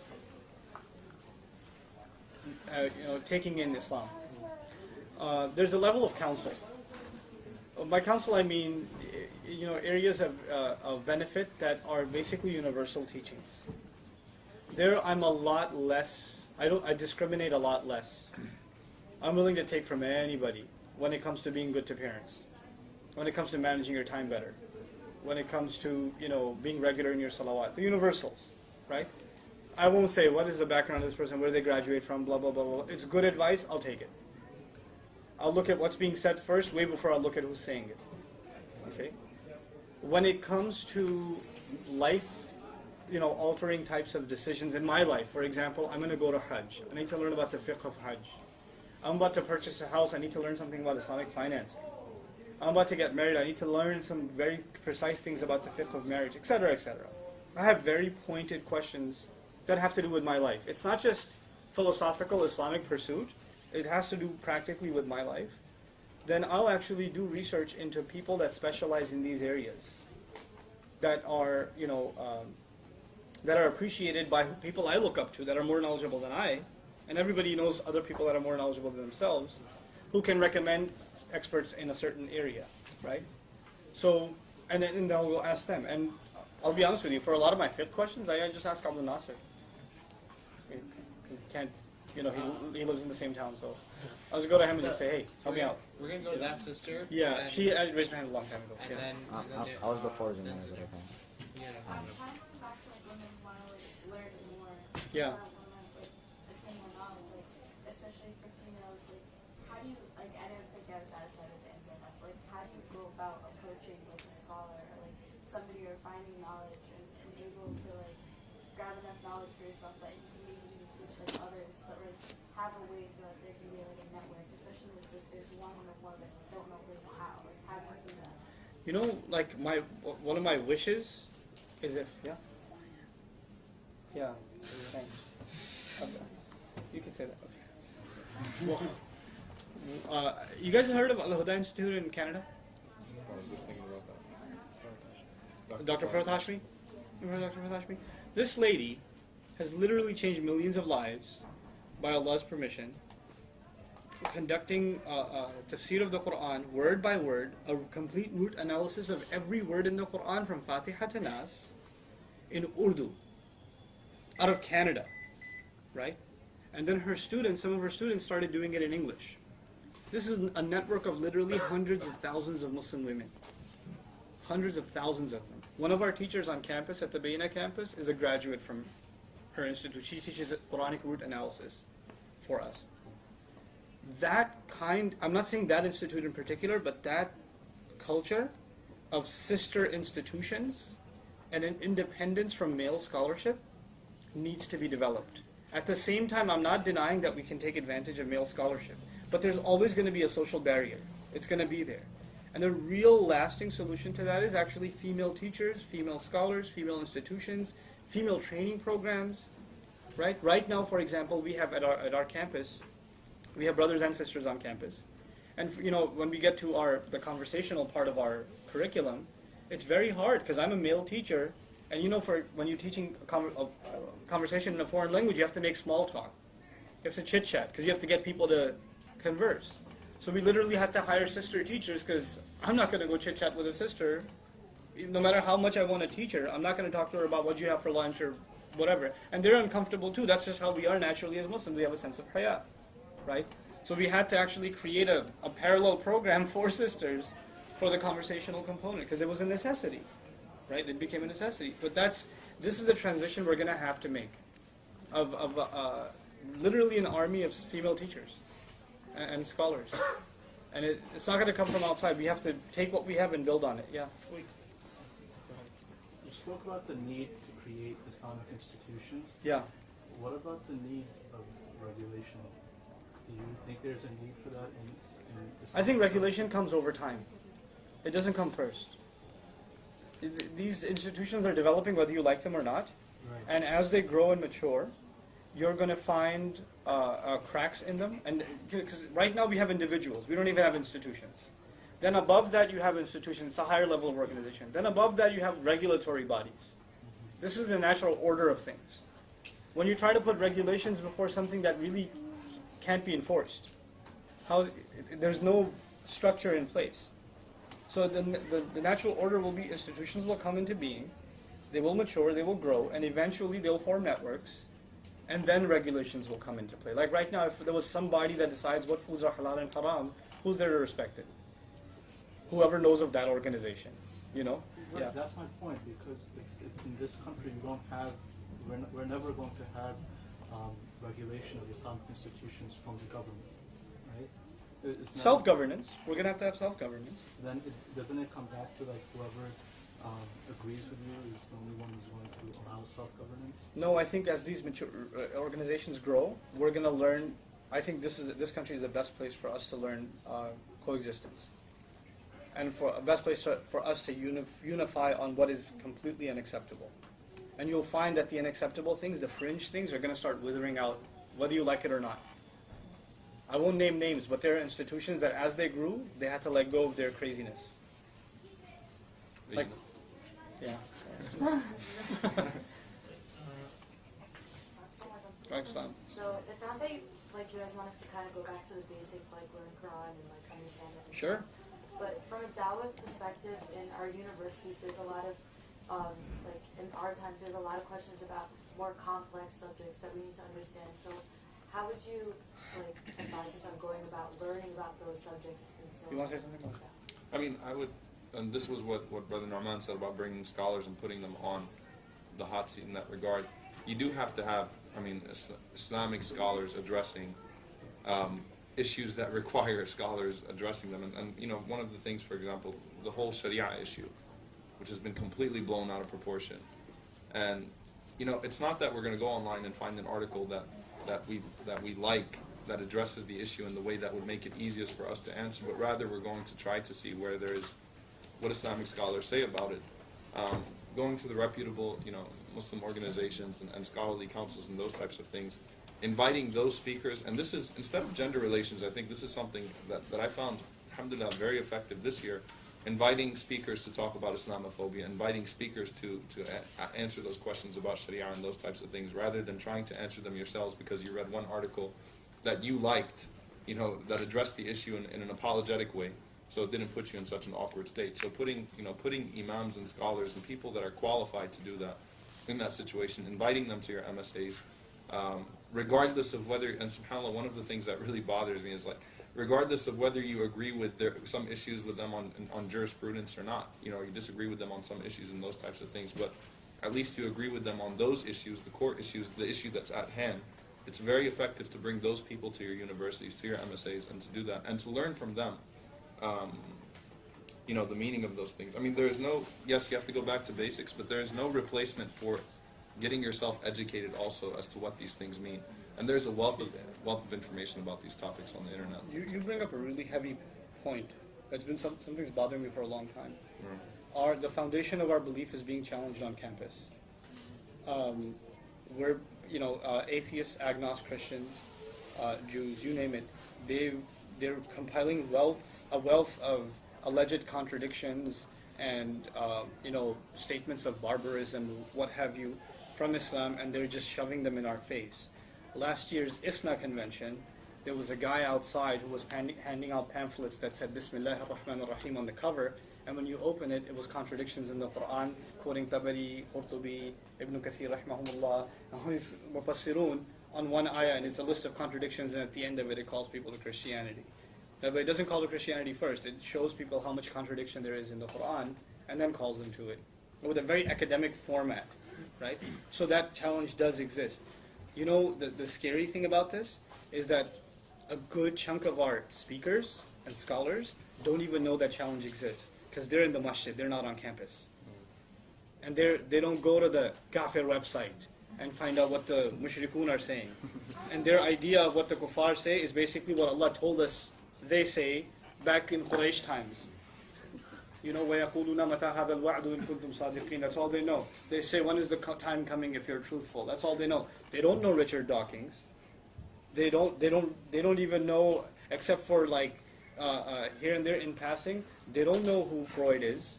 B: taking in Islam. There's a level of counsel. By counsel, I mean areas of benefit that are basically universal teachings. There, I'm a lot less. I discriminate a lot less. I'm willing to take from anybody when it comes to being good to parents, when it comes to managing your time better, when it comes to being regular in your salawat, the universals, right? I won't say what is the background of this person, where they graduate from, blah blah blah blah. It's good advice. I'll take it. I'll look at what's being said first, way before I look at who's saying it. Okay. When it comes to life, altering types of decisions in my life. For example, I'm going to go to Hajj. I need to learn about the fiqh of Hajj. I'm about to purchase a house. I need to learn something about Islamic financing. I'm about to get married. I need to learn some very precise things about the fiqh of marriage, etc., etc. I have very pointed questions that have to do with my life. It's not just philosophical Islamic pursuit. It has to do practically with my life. Then I'll actually do research into people that specialize in these areas, that are that are appreciated by people I look up to, that are more knowledgeable than I, and everybody knows other people that are more knowledgeable than themselves, who can recommend experts in a certain area, right? So, and then I'll go ask them. And I'll be honest with you, for a lot of my fiqh questions, I just ask Abdul Nasser. I mean, he can't, he lives in the same town, so I'll just go to him and just say, hey, help me out.
F: We're going to go to that sister.
B: Yeah,
F: and
B: she raised her hand a long time ago.
F: And
B: Yeah.
F: then,
I: I was before Zumar, but okay.
F: yeah.
G: I'm kind of going back to women who want to learn more.
B: Yeah.
G: Attain more knowledge, especially for females. How do you I don't think I was satisfied with the answer. How do you go about approaching a scholar or somebody you're finding knowledge and able to grab enough knowledge for yourself that you can maybe even teach others, but have a way so that there can be a network, especially with sisters one-on-one that don't know really how. How do you do that?
B: One of my wishes is if thanks. Okay. You can say that. Okay. Well, you guys heard of Al Huda Institute in Canada?
D: I was just thinking about that.
B: Dr. Farah Hashmi? You heard of Dr. Farah Hashmi? This lady has literally changed millions of lives by Allah's permission, conducting tafsir of the Quran, word by word, a complete root analysis of every word in the Quran from Fatiha to Nas in Urdu, out of Canada, right? And then some of her students started doing it in English. This is a network of literally hundreds of thousands of Muslim women. Hundreds of thousands of them. One of our teachers on campus, at the Baina campus, is a graduate from her institute. She teaches Quranic root analysis for us. I'm not saying that institute in particular, but that culture of sister institutions and an independence from male scholarship needs to be developed. At the same time, I'm not denying that we can take advantage of male scholarship, but there's always going to be a social barrier. It's going to be there. And the real lasting solution to that is actually female teachers, female scholars, female institutions, female training programs. Right now, for example, we have at our campus, we have brothers and sisters on campus. And when we get to the conversational part of our curriculum, it's very hard because I'm a male teacher, and when you're teaching a conversation in a foreign language, you have to make small talk. You have to chit-chat because you have to get people to converse. So we literally had to hire sister teachers because I'm not going to go chit-chat with a sister. No matter how much I want to teach her, I'm not going to talk to her about what you have for lunch or whatever. And they're uncomfortable too. That's just how we are naturally as Muslims. We have a sense of haya, right? So we had to actually create a parallel program for sisters for the conversational component because it was a necessity, right? It became a necessity. But this is a transition we're going to have to make of literally an army of female teachers and scholars. And it's not going to come from outside. We have to take what we have and build on it. Yeah.
K: Wait. You spoke about the need to create Islamic institutions.
B: Yeah.
K: What about the need of regulation? Do you think there's a need for that in
B: I think regulation comes over time. It doesn't come first. These institutions are developing whether you like them or not.
K: Right.
B: And as they grow and mature, you're going to find cracks in them. And because right now we have individuals. We don't even have institutions. Then above that you have institutions. It's a higher level of organization. Then above that you have regulatory bodies. This is the natural order of things. When you try to put regulations before something that really can't be enforced, there's no structure in place. So the natural order will be institutions will come into being, they will mature, they will grow, and eventually they'll form networks, and then regulations will come into play. Like right now, if there was somebody that decides what foods are halal and haram, who's there to respect it? Whoever knows of that organization,
K: Right,
B: Yeah.
K: that's my point, because it's in this country we don't have, we're never going to have regulation of Islamic institutions from the government, right? It's not-
B: Self-governance. We're going to have self-governance.
K: Then doesn't it come back to like whoever agrees with you is the only one who's going to allow self-governance?
B: No, I think as these mature organizations grow, we're going to learn. I think this country is the best place for us to learn coexistence, and for a best place for us to unify on what is completely unacceptable. And you'll find that the unacceptable things, the fringe things, are going to start withering out, whether you like it or not. I won't name names, but there are institutions that as they grew, they had to let go of their craziness. Like, yeah.
N: So it sounds like you guys want us to kind of go back to the basics, like learn Quran and like understand it.
B: Sure.
N: But from a Dawah perspective, in our universities, there's a lot of like in our times, there's a lot of questions about more complex subjects that we need to understand. So how would you advise us on going about learning about those subjects and still?
B: You want to say something about that?
D: I mean, I would, and this was what Brother Norman said about bringing scholars and putting them on the hot seat in that regard. You do have to have, Islamic scholars addressing issues that require scholars addressing them. And one of the things, for example, the whole Sharia issue, which has been completely blown out of proportion. And it's not that we're going to go online and find an article that we like that addresses the issue in the way that would make it easiest for us to answer, but rather we're going to try to see where there is what Islamic scholars say about it. Going to the reputable, Muslim organizations and scholarly councils and those types of things, inviting those speakers, and this is, instead of gender relations, I think this is something that I found, alhamdulillah, very effective this year, inviting speakers to talk about Islamophobia, inviting speakers to answer those questions about Sharia and those types of things, rather than trying to answer them yourselves because you read one article that you liked, that addressed the issue in an apologetic way, so it didn't put you in such an awkward state. So putting imams and scholars and people that are qualified to do that in that situation, inviting them to your MSAs, regardless of whether, and subhanAllah, one of the things that really bothers me is regardless of whether you agree with some issues with them on jurisprudence or not, you disagree with them on some issues and those types of things, but at least you agree with them on those issues, the core issues, the issue that's at hand, it's very effective to bring those people to your universities, to your MSAs, and to do that, and to learn from them, you know, the meaning of those things. I mean, there is no, yes, you have to go back to basics, but there is no replacement for getting yourself educated also as to what these things mean. And there's a wealth of information about these topics on the internet.
B: You bring up a really heavy point. That's been something's bothering me for a long time.
D: Right.
B: The foundation of our belief is being challenged on campus. We're, you know, atheists, agnostics, Christians, Jews, you name it. They're compiling a wealth of alleged contradictions and you know, statements of barbarism, what have you, from Islam, and they're just shoving them in our face. Last year's ISNA convention, there was a guy outside who was handing out pamphlets that said Bismillah ar-Rahman ar-Rahim on the cover, and when you open it, it was contradictions in the Quran, quoting Tabari, Qurtubi, Ibn Kathir rahimahumullah, and all these Mufassirun on one ayah, and it's a list of contradictions, and at the end of it, it calls people to Christianity. But it doesn't call to Christianity first, it shows people how much contradiction there is in the Quran, and then calls them to it, with a very academic format, right? So that challenge does exist. You know, the scary thing about this is that a good chunk of our speakers and scholars don't even know that challenge exists, because they're in the masjid, they're not on campus. And they don't go to the Kafir website and find out what the mushrikun are saying. And their idea of what the kuffar say is basically what Allah told us they say back in Quraysh times. You know, وَيَقُولُونَ مَتَى هَذَا الْوَعْدُ إِن كُنْتُمْ صَادِقِينَ. That's all they know. They say, when is the time coming if you're truthful? That's all they know. They don't know Richard Dawkins. They don't even know, except for like here and there in passing, they don't know who Freud is.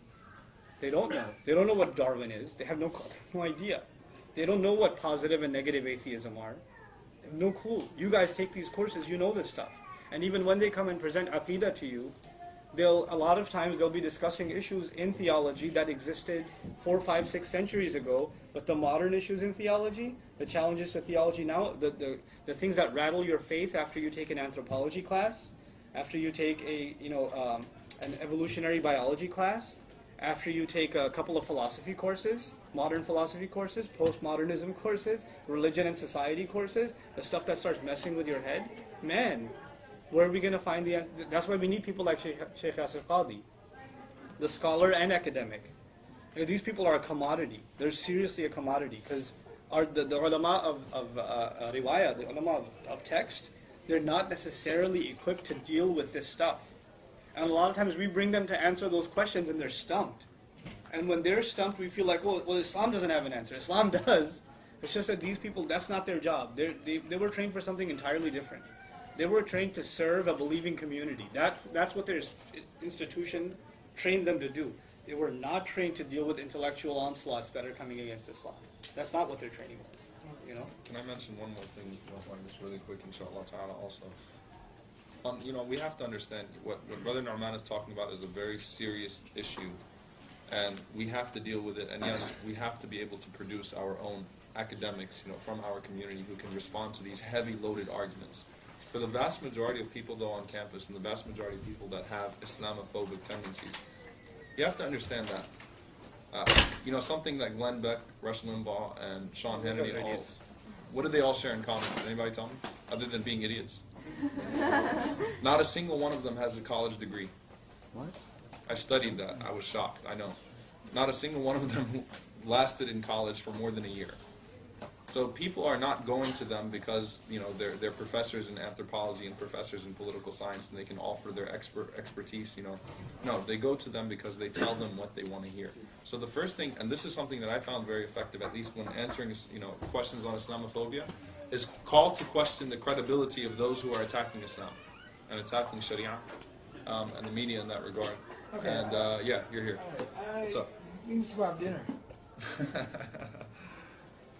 B: They don't know. They don't know what Darwin is. They have no idea. They don't know what positive and negative atheism are. They have no clue. You guys take these courses, you know this stuff. And even when they come and present Aqidah to you, a lot of times they'll be discussing issues in theology that existed 4, 5, 6 centuries ago, but the modern issues in theology, the challenges to theology now, the things that rattle your faith after you take an anthropology class, after you take an evolutionary biology class, after you take a couple of philosophy courses, modern philosophy courses, postmodernism courses, religion and society courses, the stuff that starts messing with your head, man, where are we going to find the answer? That's why we need people like Sheikh Yasir Qadhi, the scholar and academic. These people are a commodity. They're seriously a commodity, because the ulama of riwayah, the ulama of text, they're not necessarily equipped to deal with this stuff. And a lot of times we bring them to answer those questions and they're stumped. And when they're stumped, we feel like, well, Islam doesn't have an answer. Islam does. It's just that these people, that's not their job. They were trained for something entirely different. They were trained to serve a believing community. That's what their institution trained them to do. They were not trained to deal with intellectual onslaughts that are coming against Islam. That's not what their training was. You know?
D: Can I mention one more thing, if you don't mind, just really quick, inshallah ta'ala, also? You know, we have to understand what Brother Norman is talking about is a very serious issue, and we have to deal with it. And yes, we have to be able to produce our own academics, you know, from our community who can respond to these heavy loaded arguments. For the vast majority of people, though, on campus, and the vast majority of people that have Islamophobic tendencies, you have to understand that, you know, something that Glenn Beck, Rush Limbaugh, and Sean Hannity, what do they all share in common? Can anybody tell me? Other than being idiots. Not a single one of them has a college degree.
I: What?
D: I studied that. I was shocked. I know. Not a single one of them lasted in college for more than a year. So people are not going to them because, you know, they're professors in anthropology and professors in political science and they can offer their expertise, you know. No, they go to them because they tell them what they want to hear. So the first thing, and this is something that I found very effective, at least when answering, you know, questions on Islamophobia, is call to question the credibility of those who are attacking Islam and attacking Sharia and the media in that regard.
J: Okay.
D: And yeah, you're here. What's up?
J: We need to go have dinner.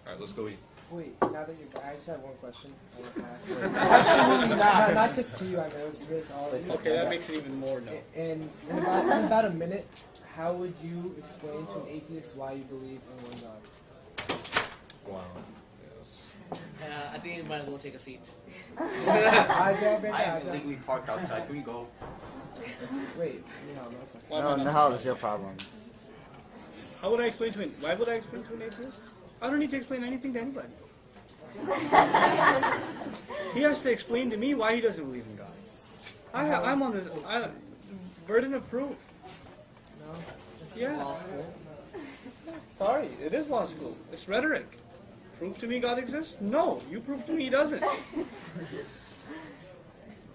D: All right, let's go eat.
A: Wait, now that you're back, I just have one question I want to ask.
J: Absolutely not.
A: Not just to you, I know it's all of you.
B: Okay, that makes it even more no.
A: In about a minute, how would you explain to an atheist why you believe in one God?
D: Wow. Yes.
F: I think you might as well take a seat.
M: I am illegally parked outside. Can we go?
A: Wait, no, it's not.
I: No, that's your problem.
B: How would I explain to why would I explain to an atheist? I don't need to explain anything to anybody. He has to explain to me why he doesn't believe in God. I'm on this burden of proof.
H: No, this is
B: Yeah.
H: law school.
B: Sorry, it is law school. It's rhetoric. Prove to me God exists? No, you prove to me he doesn't.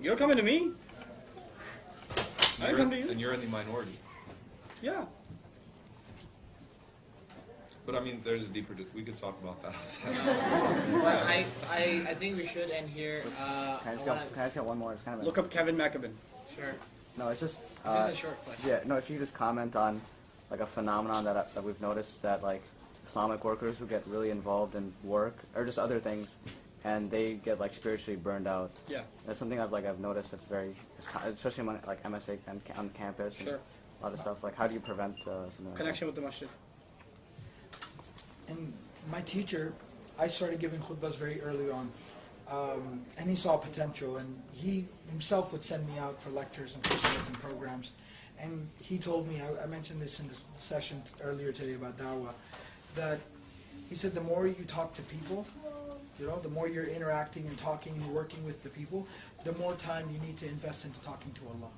B: You're coming to me? I come to you.
D: And you're in the minority.
B: Yeah.
D: But I mean, there's a deeper. We could talk about that outside.
F: But I think we should end here.
I: Can I just get one more? It's kind of
B: Look up Kevin McAbin.
F: Sure.
I: No, it's just.
F: This is a short question.
I: Yeah, no. If you could just comment on, like, a phenomenon that we've noticed, that like Islamic workers who get really involved in work or just other things, and they get like spiritually burned out.
B: Yeah.
I: That's something I've noticed. That's especially when like MSA and on campus. And
B: Sure.
I: a lot of stuff. Like, how do you prevent something like
B: Connection with the masjid.
J: And my teacher, I started giving khutbahs very early on, and he saw potential, and he himself would send me out for lectures and khutbahs and programs. And he told me, I mentioned this in the session earlier today about da'wah, that he said the more you talk to people, the more you're interacting and talking and working with the people, the more time you need to invest into talking to Allah.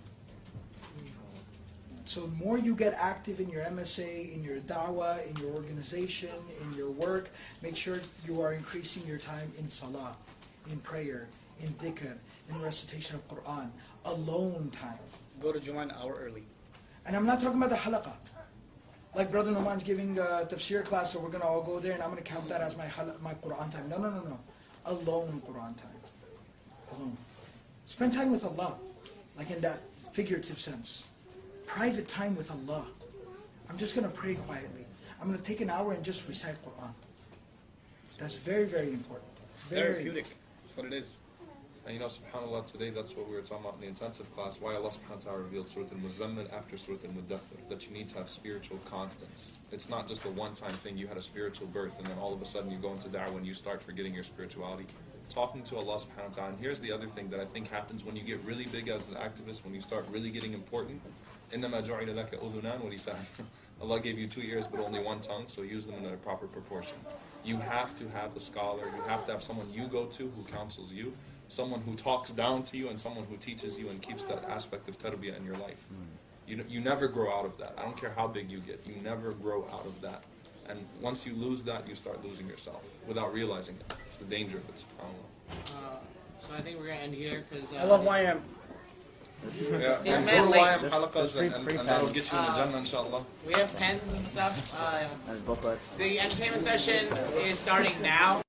J: So the more you get active in your MSA, in your da'wah, in your organization, in your work, make sure you are increasing your time in salah, in prayer, in dhikr, in recitation of Quran, alone time.
B: Go to Jummah an hour early.
J: And I'm not talking about the halaqah. Like Brother Noman's giving a tafsir class, so we're going to all go there and I'm going to count that as my Quran time. No. Alone Quran time. Alone. Spend time with Allah, like in that figurative sense. Private time with Allah. I'm just going to pray quietly. I'm going to take an hour and just recite Quran. That's very, very important.
B: Therapeutic. That's what it is.
D: And subhanAllah, today that's what we were talking about in the intensive class, why Allah subhanahu wa ta'ala revealed Surah Al-Muzammil after Surah Al-Mudaththir, that you need to have spiritual constants. It's not just a one-time thing, you had a spiritual birth, and then all of a sudden you go into da'wah and you start forgetting your spirituality. Talking to Allah subhanahu wa ta'ala, and here's the other thing that I think happens when you get really big as an activist, when you start really getting important, إِنَّمَا جُعِلَ لَكَ أُذُنَانِ, what he said. Allah gave you 2 ears but only one tongue, so use them in a proper proportion. You have to have a scholar, you have to have someone you go to who counsels you, someone who talks down to you, and someone who teaches you and keeps that aspect of tarbiyah in your life. You never grow out of that. I don't care how big you get, you never grow out of that. And once you lose that, you start losing yourself without realizing it. It's the danger of it, subhanAllah.
F: So I think we're going to end here because...
B: I love YM.
D: Yeah, and go to YM halaqas and that'll get you in the Jannah, inshallah.
F: We have pens and stuff.
I: There's booklets.
F: The entertainment session is starting now.